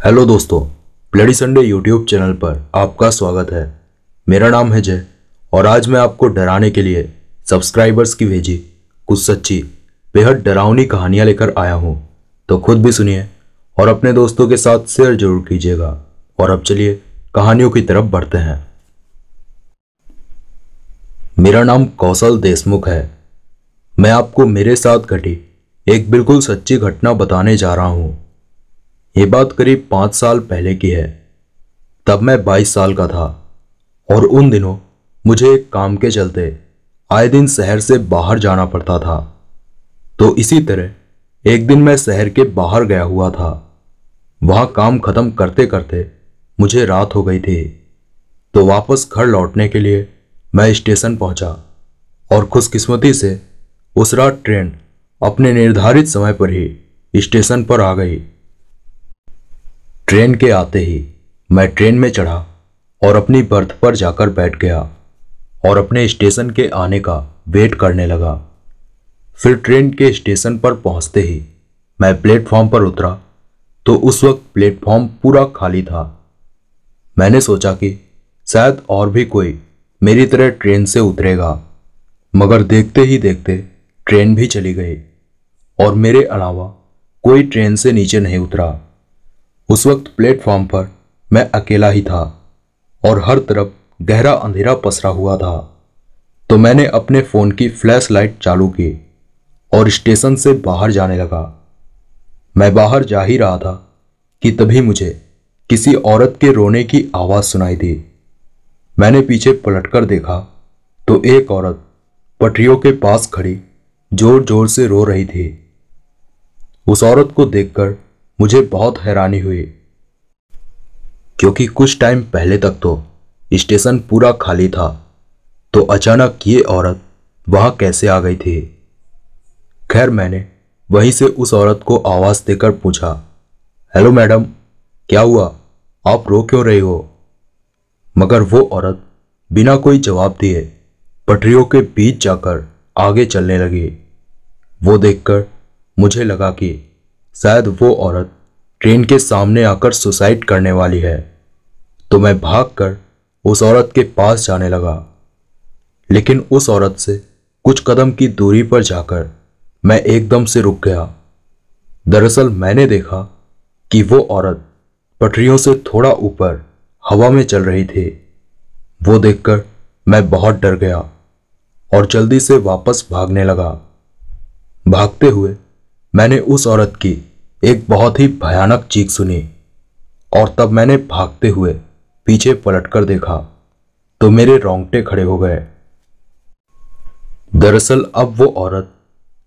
Hello दोस्तों, bloody Sunday YouTube channel पर आपका स्वागत है। मेरा नाम है जय और आज मैं आपको डराने के लिए सब्सक्राइबर्स की भेजी कुछ सच्ची बेहद डरावनी कहानियां लेकर आया हूं। तो खुद भी सुनिए और अपने दोस्तों के साथ शेयर जरूर कीजिएगा। और अब चलिए कहानियों की तरफ बढ़ते हैं। मेरा नाम कौशल देशमुख है। मैं आपको मेरे साथ घटी एक बिल्कुल सच्ची घटना बताने जा रहा हूं। ये बात करीब 5 साल पहले की है। तब मैं 22 साल का था और उन दिनों मुझे एक काम के चलते आए दिन शहर से बाहर जाना पड़ता था। तो इसी तरह एक दिन मैं शहर के बाहर गया हुआ था। वहां काम खत्म करते करते मुझे रात हो गई थी। तो वापस घर लौटने के लिए मैं स्टेशन पहुंचा और खुशकिस्मती से उस रात ट्रेन अपने निर्धारित समय पर ही स्टेशन पर आ गई। ट्रेन के आते ही मैं ट्रेन में चढ़ा और अपनी बर्थ पर जाकर बैठ गया और अपने स्टेशन के आने का वेट करने लगा। फिर ट्रेन के स्टेशन पर पहुंचते ही मैं प्लेटफॉर्म पर उतरा तो उस वक्त प्लेटफॉर्म पूरा खाली था। मैंने सोचा कि शायद और भी कोई मेरी तरह ट्रेन से उतरेगा, मगर देखते ही देखते ट्रेन भी चली गई और मेरे अलावा कोई ट्रेन से नीचे नहीं उतरा। उस वक्त प्लेटफॉर्म पर मैं अकेला ही था और हर तरफ गहरा अंधेरा पसरा हुआ था। तो मैंने अपने फ़ोन की फ्लैश लाइट चालू की और स्टेशन से बाहर जाने लगा। मैं बाहर जा ही रहा था कि तभी मुझे किसी औरत के रोने की आवाज़ सुनाई दी। मैंने पीछे पलटकर देखा तो एक औरत पटरियों के पास खड़ी जोर जोर से रो रही थी। उस औरत को देखकर मुझे बहुत हैरानी हुई, क्योंकि कुछ टाइम पहले तक तो स्टेशन पूरा खाली था। तो अचानक ये औरत वहां कैसे आ गई थी? खैर, मैंने वहीं से उस औरत को आवाज़ देकर पूछा, हेलो मैडम, क्या हुआ? आप रो क्यों रही हो? मगर वो औरत बिना कोई जवाब दिए पटरियों के बीच जाकर आगे चलने लगी। वो देखकर मुझे लगा कि शायद वो औरत ट्रेन के सामने आकर सुसाइड करने वाली है। तो मैं भागकर उस औरत के पास जाने लगा, लेकिन उस औरत से कुछ कदम की दूरी पर जाकर मैं एकदम से रुक गया। दरअसल मैंने देखा कि वो औरत पटरियों से थोड़ा ऊपर हवा में चल रही थी। वो देखकर मैं बहुत डर गया और जल्दी से वापस भागने लगा। भागते हुए मैंने उस औरत की एक बहुत ही भयानक चीख सुनी और तब मैंने भागते हुए पीछे पलटकर देखा तो मेरे रोंगटे खड़े हो गए। दरअसल अब वो औरत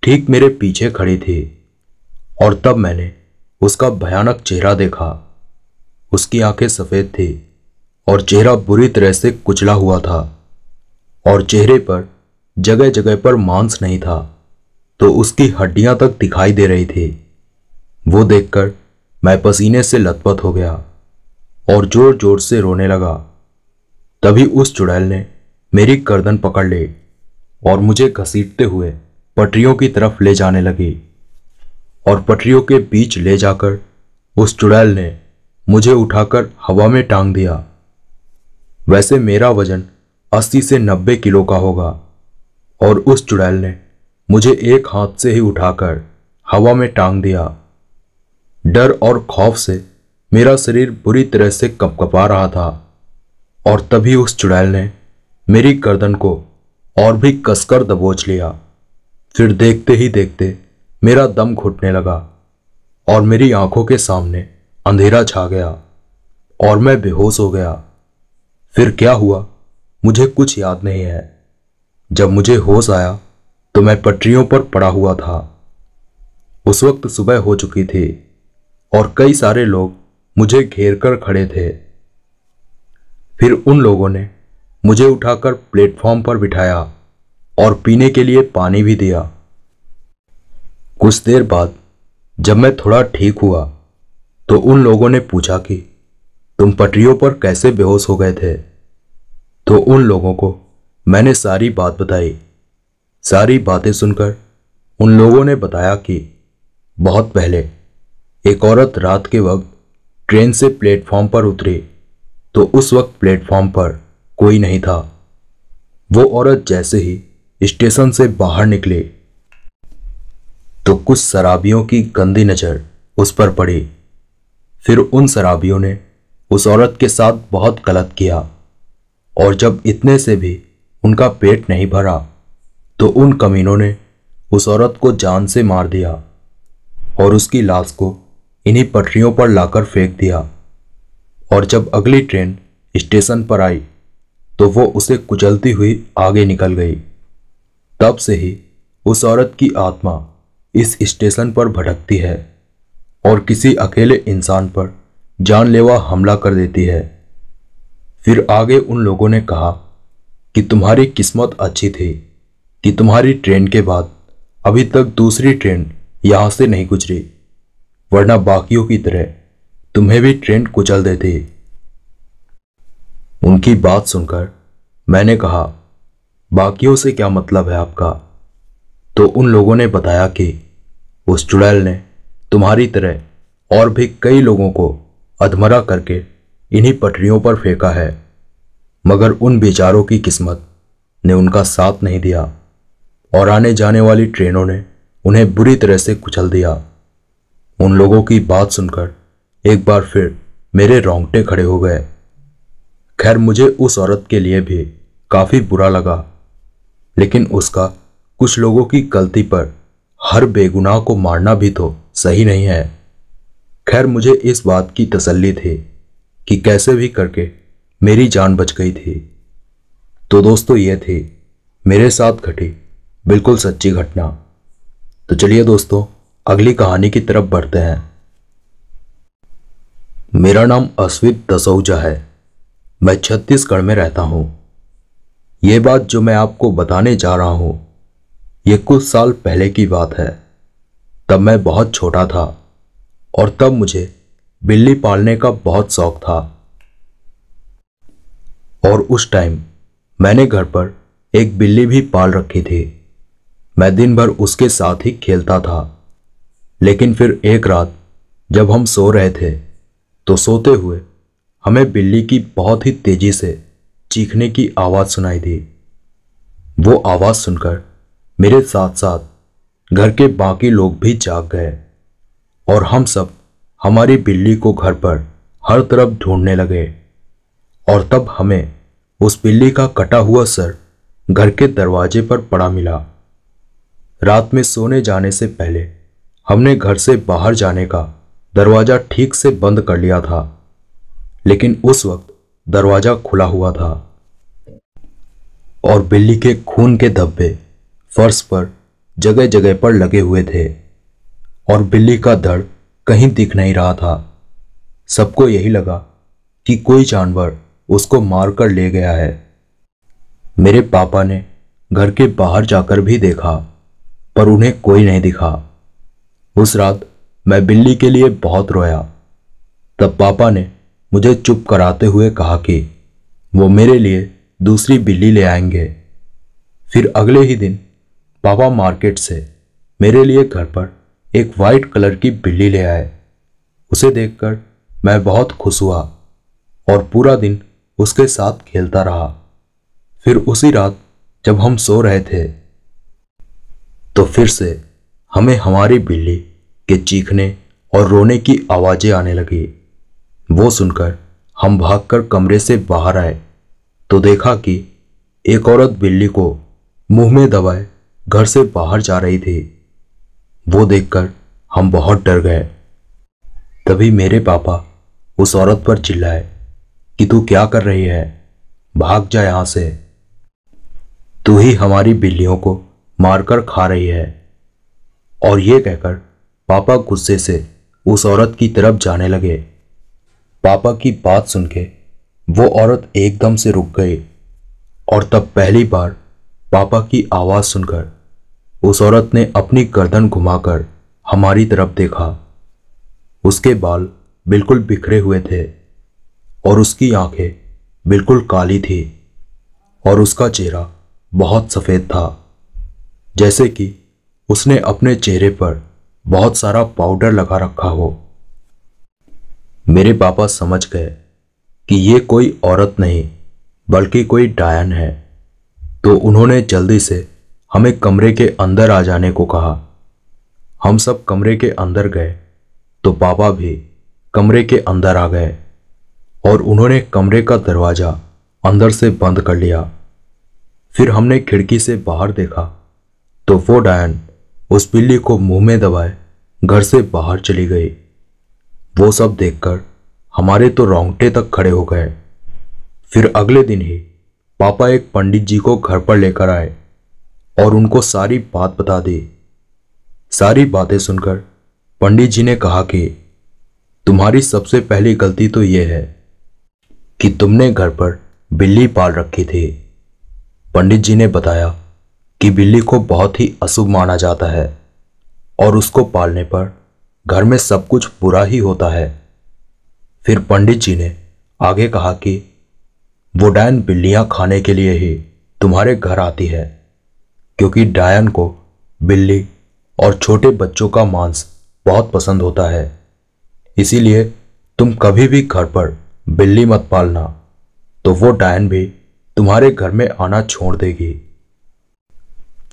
ठीक मेरे पीछे खड़ी थी और तब मैंने उसका भयानक चेहरा देखा। उसकी आंखें सफेद थी और चेहरा बुरी तरह से कुचला हुआ था और चेहरे पर जगह जगह पर मांस नहीं था, तो उसकी हड्डियां तक दिखाई दे रही थी। वो देखकर मैं पसीने से लथपथ हो गया और जोर जोर से रोने लगा। तभी उस चुड़ैल ने मेरी गर्दन पकड़ ली और मुझे घसीटते हुए पटरियों की तरफ ले जाने लगी और पटरियों के बीच ले जाकर उस चुड़ैल ने मुझे उठाकर हवा में टांग दिया। वैसे मेरा वजन 80 से 90 किलो का होगा और उस चुड़ैल ने मुझे एक हाथ से ही उठाकर हवा में टांग दिया। डर और खौफ से मेरा शरीर बुरी तरह से कंपकपा रहा था और तभी उस चुड़ैल ने मेरी गर्दन को और भी कसकर दबोच लिया। फिर देखते ही देखते मेरा दम घुटने लगा और मेरी आंखों के सामने अंधेरा छा गया और मैं बेहोश हो गया। फिर क्या हुआ मुझे कुछ याद नहीं है। जब मुझे होश आया तो मैं पटरियों पर पड़ा हुआ था। उस वक्त सुबह हो चुकी थी और कई सारे लोग मुझे घेर कर खड़े थे। फिर उन लोगों ने मुझे उठाकर प्लेटफॉर्म पर बिठाया और पीने के लिए पानी भी दिया। कुछ देर बाद जब मैं थोड़ा ठीक हुआ तो उन लोगों ने पूछा कि तुम पटरियों पर कैसे बेहोश हो गए थे? तो उन लोगों को मैंने सारी बात बताई। सारी बातें सुनकर उन लोगों ने बताया कि बहुत पहले एक औरत रात के वक्त ट्रेन से प्लेटफॉर्म पर उतरे तो उस वक्त प्लेटफॉर्म पर कोई नहीं था। वो औरत जैसे ही स्टेशन से बाहर निकले तो कुछ शराबियों की गंदी नज़र उस पर पड़ी। फिर उन शराबियों ने उस औरत के साथ बहुत गलत किया और जब इतने से भी उनका पेट नहीं भरा तो उन कमीनों ने उस औरत को जान से मार दिया और उसकी लाश को इन्हीं पटरियों पर लाकर फेंक दिया। और जब अगली ट्रेन स्टेशन पर आई तो वो उसे कुचलती हुई आगे निकल गई। तब से ही उस औरत की आत्मा इस स्टेशन पर भटकती है और किसी अकेले इंसान पर जानलेवा हमला कर देती है। फिर आगे उन लोगों ने कहा कि तुम्हारी किस्मत अच्छी थी कि तुम्हारी ट्रेन के बाद अभी तक दूसरी ट्रेन यहां से नहीं गुजरी, वरना बाकियों की तरह तुम्हें भी ट्रेन कुचल देती। उनकी बात सुनकर मैंने कहा, बाकियों से क्या मतलब है आपका? तो उन लोगों ने बताया कि उस चुड़ैल ने तुम्हारी तरह और भी कई लोगों को अधमरा करके इन्हीं पटरियों पर फेंका है, मगर उन बेचारों की किस्मत ने उनका साथ नहीं दिया और आने जाने वाली ट्रेनों ने उन्हें बुरी तरह से कुचल दिया। उन लोगों की बात सुनकर एक बार फिर मेरे रोंगटे खड़े हो गए। खैर, मुझे उस औरत के लिए भी काफी बुरा लगा, लेकिन उसका कुछ लोगों की गलती पर हर बेगुनाह को मारना भी तो सही नहीं है। खैर, मुझे इस बात की तसल्ली थी कि कैसे भी करके मेरी जान बच गई थी। तो दोस्तों, ये थी मेरे साथ घटी बिल्कुल सच्ची घटना। तो चलिए दोस्तों, अगली कहानी की तरफ बढ़ते हैं। मेरा नाम अश्वित दसौजा है। मैं छत्तीसगढ़ में रहता हूं। ये बात जो मैं आपको बताने जा रहा हूं, ये कुछ साल पहले की बात है। तब मैं बहुत छोटा था और तब मुझे बिल्ली पालने का बहुत शौक था। और उस टाइम मैंने घर पर एक बिल्ली भी पाल रखी थी। मैं दिन भर उसके साथ ही खेलता था। लेकिन फिर एक रात जब हम सो रहे थे तो सोते हुए हमें बिल्ली की बहुत ही तेजी से चीखने की आवाज़ सुनाई दी। वो आवाज़ सुनकर मेरे साथ साथ घर के बाकी लोग भी जाग गए और हम सब हमारी बिल्ली को घर पर हर तरफ ढूंढने लगे। और तब हमें उस बिल्ली का कटा हुआ सर घर के दरवाजे पर पड़ा मिला। रात में सोने जाने से पहले हमने घर से बाहर जाने का दरवाजा ठीक से बंद कर लिया था, लेकिन उस वक्त दरवाजा खुला हुआ था और बिल्ली के खून के धब्बे फर्श पर जगह जगह पर लगे हुए थे और बिल्ली का धड़ कहीं दिख नहीं रहा था। सबको यही लगा कि कोई जानवर उसको मारकर ले गया है। मेरे पापा ने घर के बाहर जाकर भी देखा, पर उन्हें कोई नहीं दिखा। उस रात मैं बिल्ली के लिए बहुत रोया। तब पापा ने मुझे चुप कराते हुए कहा कि वो मेरे लिए दूसरी बिल्ली ले आएंगे। फिर अगले ही दिन पापा मार्केट से मेरे लिए घर पर एक वाइट कलर की बिल्ली ले आए। उसे देखकर मैं बहुत खुश हुआ और पूरा दिन उसके साथ खेलता रहा। फिर उसी रात जब हम सो रहे थे तो फिर से हमें हमारी बिल्ली के चीखने और रोने की आवाज़ें आने लगी। वो सुनकर हम भागकर कमरे से बाहर आए तो देखा कि एक औरत बिल्ली को मुंह में दबाए घर से बाहर जा रही थी। वो देखकर हम बहुत डर गए। तभी मेरे पापा उस औरत पर चिल्लाए कि तू क्या कर रही है, भाग जा यहां से, तू ही हमारी बिल्लियों को मारकर खा रही है। और ये कहकर पापा गुस्से से उस औरत की तरफ जाने लगे। पापा की बात सुन के वो औरत एकदम से रुक गई और तब पहली बार पापा की आवाज़ सुनकर उस औरत ने अपनी गर्दन घुमाकर हमारी तरफ देखा। उसके बाल बिल्कुल बिखरे हुए थे और उसकी आंखें बिल्कुल काली थी और उसका चेहरा बहुत सफ़ेद था, जैसे कि उसने अपने चेहरे पर बहुत सारा पाउडर लगा रखा हो। मेरे पापा समझ गए कि ये कोई औरत नहीं बल्कि कोई डायन है, तो उन्होंने जल्दी से हमें कमरे के अंदर आ जाने को कहा। हम सब कमरे के अंदर गए तो पापा भी कमरे के अंदर आ गए और उन्होंने कमरे का दरवाज़ा अंदर से बंद कर लिया। फिर हमने खिड़की से बाहर देखा तो वो डायन उस बिल्ली को मुंह में दबाए घर से बाहर चली गई। वो सब देखकर हमारे तो रोंगटे तक खड़े हो गए। फिर अगले दिन ही पापा एक पंडित जी को घर पर लेकर आए और उनको सारी बात बता दी। सारी बातें सुनकर पंडित जी ने कहा कि तुम्हारी सबसे पहली गलती तो यह है कि तुमने घर पर बिल्ली पाल रखी थी। पंडित जी ने बताया कि बिल्ली को बहुत ही अशुभ माना जाता है और उसको पालने पर घर में सब कुछ बुरा ही होता है। फिर पंडित जी ने आगे कहा कि वो डायन बिल्लियां खाने के लिए ही तुम्हारे घर आती है, क्योंकि डायन को बिल्ली और छोटे बच्चों का मांस बहुत पसंद होता है। इसीलिए तुम कभी भी घर पर बिल्ली मत पालना, तो वो डायन भी तुम्हारे घर में आना छोड़ देगी।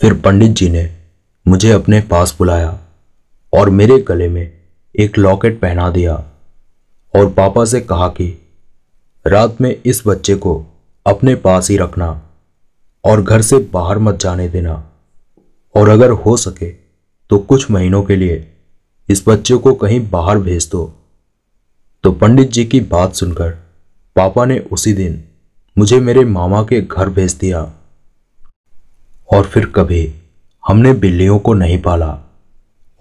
फिर पंडित जी ने मुझे अपने पास बुलाया और मेरे गले में एक लॉकेट पहना दिया और पापा से कहा कि रात में इस बच्चे को अपने पास ही रखना और घर से बाहर मत जाने देना, और अगर हो सके तो कुछ महीनों के लिए इस बच्चे को कहीं बाहर भेज दो। तो पंडित जी की बात सुनकर पापा ने उसी दिन मुझे मेरे मामा के घर भेज दिया और फिर कभी हमने बिल्लियों को नहीं पाला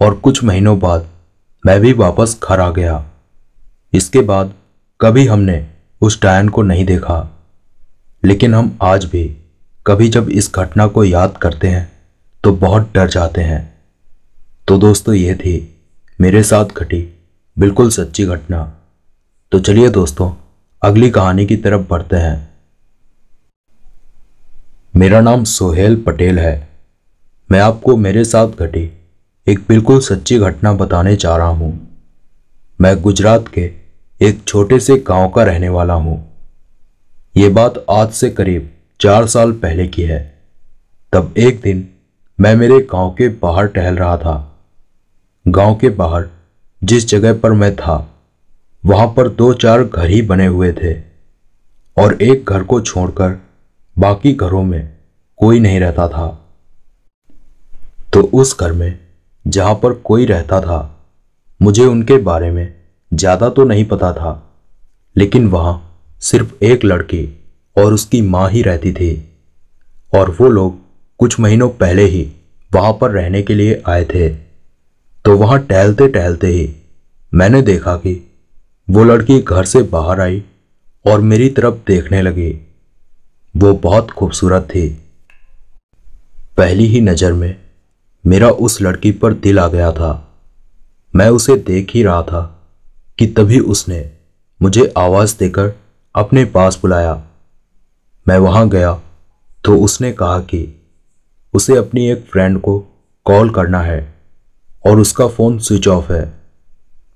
और कुछ महीनों बाद मैं भी वापस घर आ गया। इसके बाद कभी हमने उस डायन को नहीं देखा, लेकिन हम आज भी कभी जब इस घटना को याद करते हैं तो बहुत डर जाते हैं। तो दोस्तों, ये थी मेरे साथ घटी बिल्कुल सच्ची घटना। तो चलिए दोस्तों, अगली कहानी की तरफ बढ़ते हैं। मेरा नाम सोहेल पटेल है। मैं आपको मेरे साथ घटी एक बिल्कुल सच्ची घटना बताने जा रहा हूँ। मैं गुजरात के एक छोटे से गांव का रहने वाला हूँ। ये बात आज से करीब 4 साल पहले की है। तब एक दिन मैं मेरे गांव के बाहर टहल रहा था। गांव के बाहर जिस जगह पर मैं था वहां पर 2-4 घर ही बने हुए थे और एक घर को छोड़कर बाकी घरों में कोई नहीं रहता था। तो उस घर में जहां पर कोई रहता था, मुझे उनके बारे में ज्यादा तो नहीं पता था, लेकिन वहां सिर्फ एक लड़की और उसकी मां ही रहती थी और वो लोग कुछ महीनों पहले ही वहां पर रहने के लिए आए थे। तो वहां टहलते टहलते ही मैंने देखा कि वो लड़की घर से बाहर आई और मेरी तरफ देखने लगी। वो बहुत खूबसूरत थी। पहली ही नज़र में मेरा उस लड़की पर दिल आ गया था। मैं उसे देख ही रहा था कि तभी उसने मुझे आवाज़ देकर अपने पास बुलाया। मैं वहां गया तो उसने कहा कि उसे अपनी एक फ्रेंड को कॉल करना है और उसका फ़ोन स्विच ऑफ है।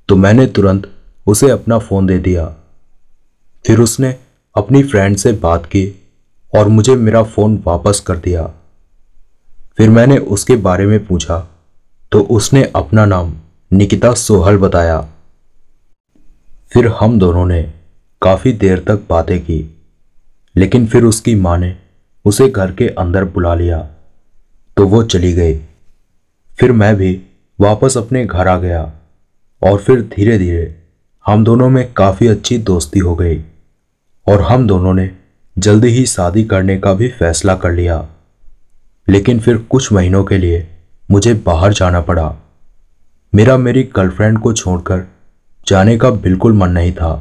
तो मैंने तुरंत उसे अपना फ़ोन दे दिया। फिर उसने अपनी फ्रेंड से बात की और मुझे मेरा फ़ोन वापस कर दिया। फिर मैंने उसके बारे में पूछा तो उसने अपना नाम निकिता सोहल बताया। फिर हम दोनों ने काफ़ी देर तक बातें की, लेकिन फिर उसकी माँ ने उसे घर के अंदर बुला लिया तो वो चली गई। फिर मैं भी वापस अपने घर आ गया और फिर धीरे धीरे हम दोनों में काफ़ी अच्छी दोस्ती हो गई और हम दोनों ने जल्दी ही शादी करने का भी फैसला कर लिया। लेकिन फिर कुछ महीनों के लिए मुझे बाहर जाना पड़ा। मेरा मेरी गर्लफ्रेंड को छोड़कर जाने का बिल्कुल मन नहीं था,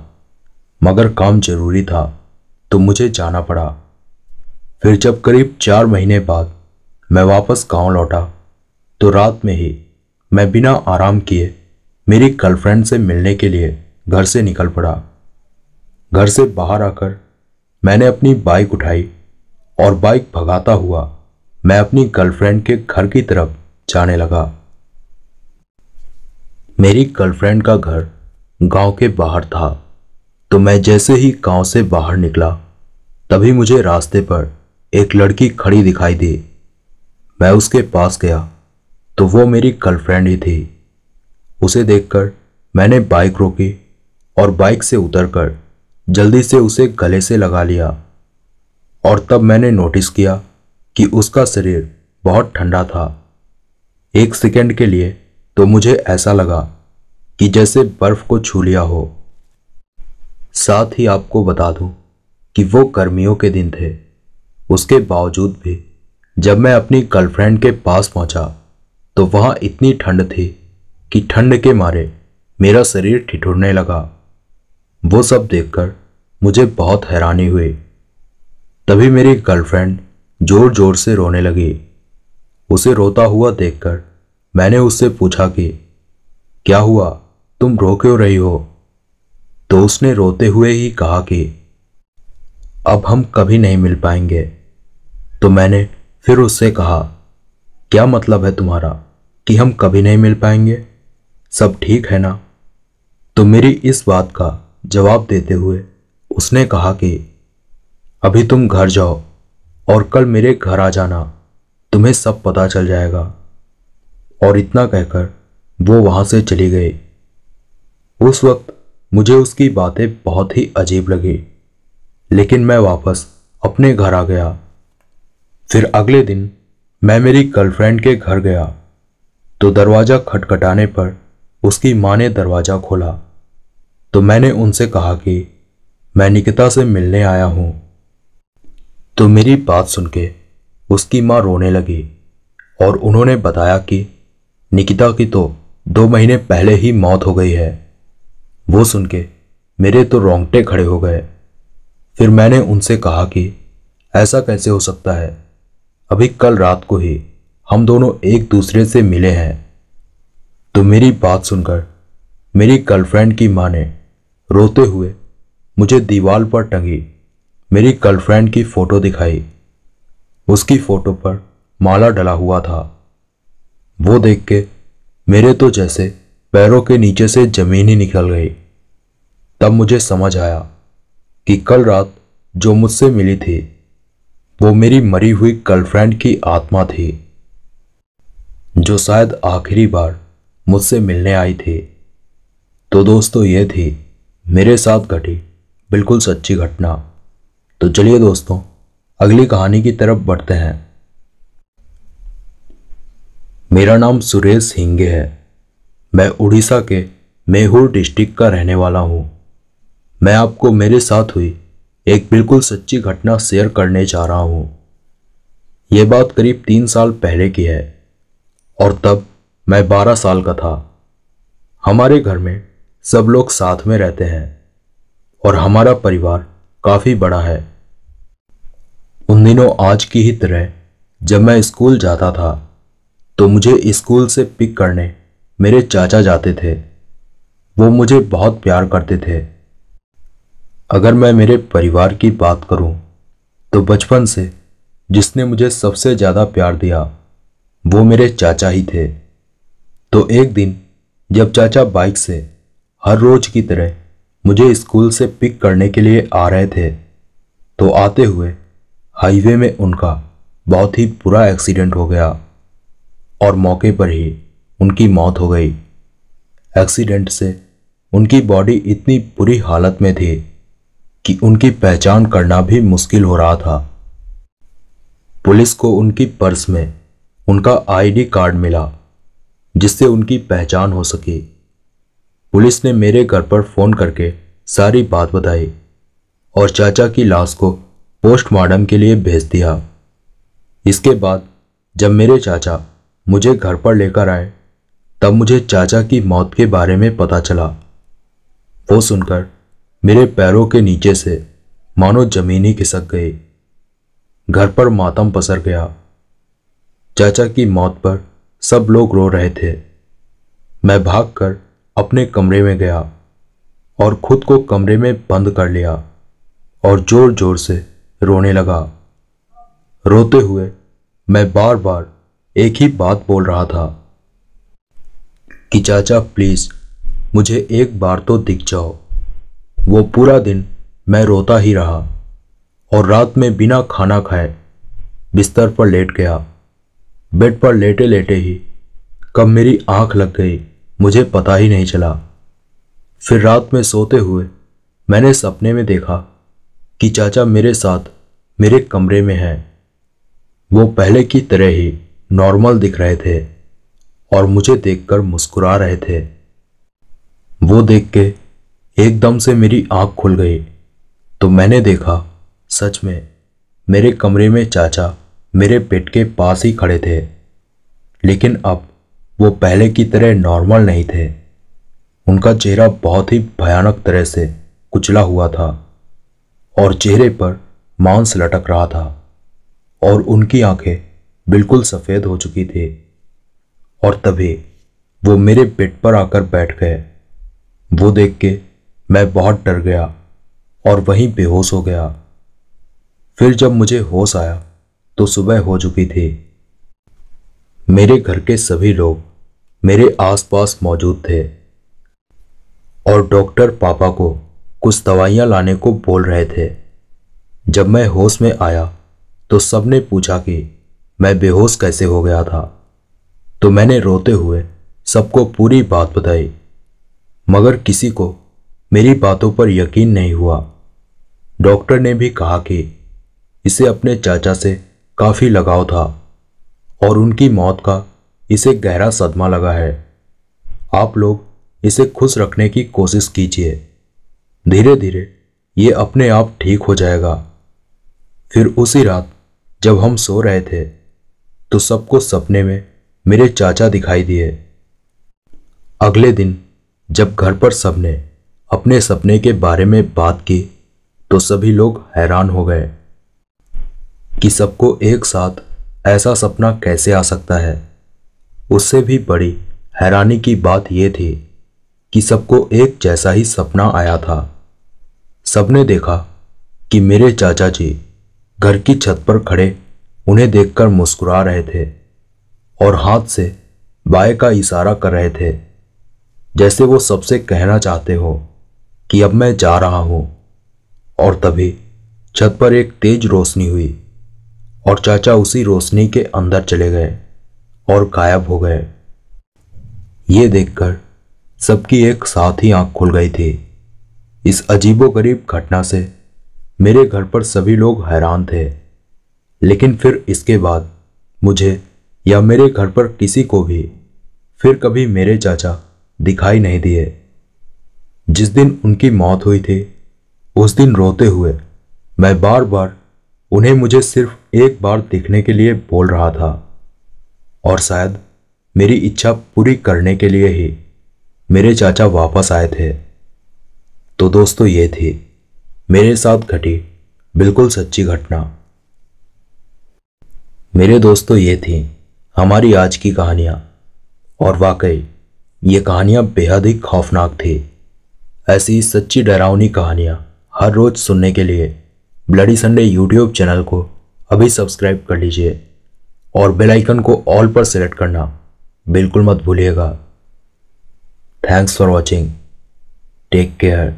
मगर काम जरूरी था तो मुझे जाना पड़ा। फिर जब करीब 4 महीने बाद मैं वापस गांव लौटा तो रात में ही मैं बिना आराम किए मेरी गर्लफ्रेंड से मिलने के लिए घर से निकल पड़ा। घर से बाहर आकर मैंने अपनी बाइक उठाई और बाइक भगाता हुआ मैं अपनी गर्लफ्रेंड के घर की तरफ जाने लगा। मेरी गर्लफ्रेंड का घर गांव के बाहर था। तो मैं जैसे ही गांव से बाहर निकला तभी मुझे रास्ते पर एक लड़की खड़ी दिखाई दी। मैं उसके पास गया तो वो मेरी गर्लफ्रेंड ही थी। उसे देखकर मैंने बाइक रोकी और बाइक से उतरकर जल्दी से उसे गले से लगा लिया। और तब मैंने नोटिस किया कि उसका शरीर बहुत ठंडा था। एक सेकंड के लिए तो मुझे ऐसा लगा कि जैसे बर्फ को छू लिया हो। साथ ही आपको बता दूं कि वो गर्मियों के दिन थे। उसके बावजूद भी जब मैं अपनी गर्लफ्रेंड के पास पहुंचा तो वहां इतनी ठंड थी कि ठंड के मारे मेरा शरीर ठिठुरने लगा। वो सब देखकर मुझे बहुत हैरानी हुई। तभी मेरी गर्लफ्रेंड जोर जोर से रोने लगी। उसे रोता हुआ देखकर मैंने उससे पूछा कि क्या हुआ, तुम रो क्यों रही हो? तो उसने रोते हुए ही कहा कि अब हम कभी नहीं मिल पाएंगे। तो मैंने फिर उससे कहा, क्या मतलब है तुम्हारा कि हम कभी नहीं मिल पाएंगे? सब ठीक है ना? तो मेरी इस बात का जवाब देते हुए उसने कहा कि अभी तुम घर जाओ और कल मेरे घर आ जाना, तुम्हें सब पता चल जाएगा। और इतना कहकर वो वहां से चली गई। उस वक्त मुझे उसकी बातें बहुत ही अजीब लगी, लेकिन मैं वापस अपने घर आ गया। फिर अगले दिन मैं मेरी गर्लफ्रेंड के घर गया तो दरवाजा खटखटाने पर उसकी मां ने दरवाजा खोला। तो मैंने उनसे कहा कि मैं निकिता से मिलने आया हूं। तो मेरी बात सुन के उसकी मां रोने लगी और उन्होंने बताया कि निकिता की तो 2 महीने पहले ही मौत हो गई है। वो सुन के मेरे तो रोंगटे खड़े हो गए। फिर मैंने उनसे कहा कि ऐसा कैसे हो सकता है, अभी कल रात को ही हम दोनों एक दूसरे से मिले हैं। तो मेरी बात सुनकर मेरी गर्लफ्रेंड की मां ने रोते हुए मुझे दीवार पर टंगी मेरी गर्लफ्रेंड की फोटो दिखाई। उसकी फोटो पर माला डला हुआ था। वो देख के मेरे तो जैसे पैरों के नीचे से जमीन ही निकल गई। तब मुझे समझ आया कि कल रात जो मुझसे मिली थी वो मेरी मरी हुई गर्लफ्रेंड की आत्मा थी, जो शायद आखिरी बार मुझसे मिलने आई थी। तो दोस्तों, ये थी मेरे साथ घटी बिल्कुल सच्ची घटना। तो चलिए दोस्तों, अगली कहानी की तरफ बढ़ते हैं। मेरा नाम सुरेश हिंगे है। मैं उड़ीसा के मैहूर डिस्ट्रिक्ट का रहने वाला हूँ। मैं आपको मेरे साथ हुई एक बिल्कुल सच्ची घटना शेयर करने जा रहा हूँ। ये बात करीब 3 साल पहले की है और तब मैं 12 साल का था। हमारे घर में सब लोग साथ में रहते हैं और हमारा परिवार काफ़ी बड़ा है। उन दिनों आज की ही तरह जब मैं स्कूल जाता था तो मुझे स्कूल से पिक करने मेरे चाचा जाते थे। वो मुझे बहुत प्यार करते थे। अगर मैं मेरे परिवार की बात करूं तो बचपन से जिसने मुझे सबसे ज़्यादा प्यार दिया वो मेरे चाचा ही थे। तो एक दिन जब चाचा बाइक से हर रोज की तरह मुझे स्कूल से पिक करने के लिए आ रहे थे तो आते हुए हाईवे में उनका बहुत ही बुरा एक्सीडेंट हो गया और मौके पर ही उनकी मौत हो गई। एक्सीडेंट से उनकी बॉडी इतनी बुरी हालत में थी कि उनकी पहचान करना भी मुश्किल हो रहा था। पुलिस को उनकी पर्स में उनका आईडी कार्ड मिला जिससे उनकी पहचान हो सकी। पुलिस ने मेरे घर पर फोन करके सारी बात बताई और चाचा की लाश को पोस्टमार्टम के लिए भेज दिया। इसके बाद जब मेरे चाचा मुझे घर पर लेकर आए तब मुझे चाचा की मौत के बारे में पता चला। वो सुनकर मेरे पैरों के नीचे से मानो जमीन ही खिसक गई। घर पर मातम पसर गया। चाचा की मौत पर सब लोग रो रहे थे। मैं भागकर अपने कमरे में गया और खुद को कमरे में बंद कर लिया और जोर जोर से रोने लगा। रोते हुए मैं बार बार एक ही बात बोल रहा था कि चाचा प्लीज मुझे एक बार तो दिख जाओ। वो पूरा दिन मैं रोता ही रहा और रात में बिना खाना खाए बिस्तर पर लेट गया। बेड पर लेटे लेटे ही कब मेरी आंख लग गई मुझे पता ही नहीं चला। फिर रात में सोते हुए मैंने सपने में देखा कि चाचा मेरे साथ मेरे कमरे में हैं। वो पहले की तरह ही नॉर्मल दिख रहे थे और मुझे देखकर मुस्कुरा रहे थे। वो देख के एकदम से मेरी आंख खुल गई तो मैंने देखा सच में मेरे कमरे में चाचा मेरे बेड के पास ही खड़े थे। लेकिन अब वो पहले की तरह नॉर्मल नहीं थे। उनका चेहरा बहुत ही भयानक तरह से कुचला हुआ था और चेहरे पर मांस लटक रहा था और उनकी आंखें बिल्कुल सफ़ेद हो चुकी थी। और तभी वो मेरे बेड पर आकर बैठ गए। वो देख के मैं बहुत डर गया और वहीं बेहोश हो गया। फिर जब मुझे होश आया तो सुबह हो चुकी थी। मेरे घर के सभी लोग मेरे आसपास मौजूद थे और डॉक्टर पापा को कुछ दवाइयाँ लाने को बोल रहे थे। जब मैं होश में आया तो सबने पूछा कि मैं बेहोश कैसे हो गया था। तो मैंने रोते हुए सबको पूरी बात बताई, मगर किसी को मेरी बातों पर यकीन नहीं हुआ। डॉक्टर ने भी कहा कि इसे अपने चाचा से काफ़ी लगाव था और उनकी मौत का इसे गहरा सदमा लगा है। आप लोग इसे खुश रखने की कोशिश कीजिए, धीरे धीरे ये अपने आप ठीक हो जाएगा। फिर उसी रात जब हम सो रहे थे तो सबको सपने में मेरे चाचा दिखाई दिए। अगले दिन जब घर पर सबने अपने सपने के बारे में बात की तो सभी लोग हैरान हो गए कि सबको एक साथ ऐसा सपना कैसे आ सकता है। उससे भी बड़ी हैरानी की बात यह थी कि सबको एक जैसा ही सपना आया था। सबने देखा कि मेरे चाचा जी घर की छत पर खड़े उन्हें देखकर मुस्कुरा रहे थे और हाथ से बाएं का इशारा कर रहे थे, जैसे वो सबसे कहना चाहते हो कि अब मैं जा रहा हूं। और तभी छत पर एक तेज रोशनी हुई और चाचा उसी रोशनी के अंदर चले गए और गायब हो गए। ये देखकर सबकी एक साथ ही आंख खुल गई थी। इस अजीबोगरीब घटना से मेरे घर पर सभी लोग हैरान थे। लेकिन फिर इसके बाद मुझे या मेरे घर पर किसी को भी फिर कभी मेरे चाचा दिखाई नहीं दिए। जिस दिन उनकी मौत हुई थी उस दिन रोते हुए मैं बार बार उन्हें मुझे सिर्फ एक बार दिखने के लिए बोल रहा था और शायद मेरी इच्छा पूरी करने के लिए ही मेरे चाचा वापस आए थे। तो दोस्तों, ये थी मेरे साथ घटी बिल्कुल सच्ची घटना। मेरे दोस्तों, ये थी हमारी आज की कहानियाँ और वाकई ये कहानियाँ बेहद ही खौफनाक थी। ऐसी सच्ची डरावनी कहानियाँ हर रोज सुनने के लिए ब्लडी संडे यूट्यूब चैनल को अभी सब्सक्राइब कर लीजिए और बेल आइकन को ऑल पर सेलेक्ट करना बिल्कुल मत भूलिएगा। Thanks for watching. Take care.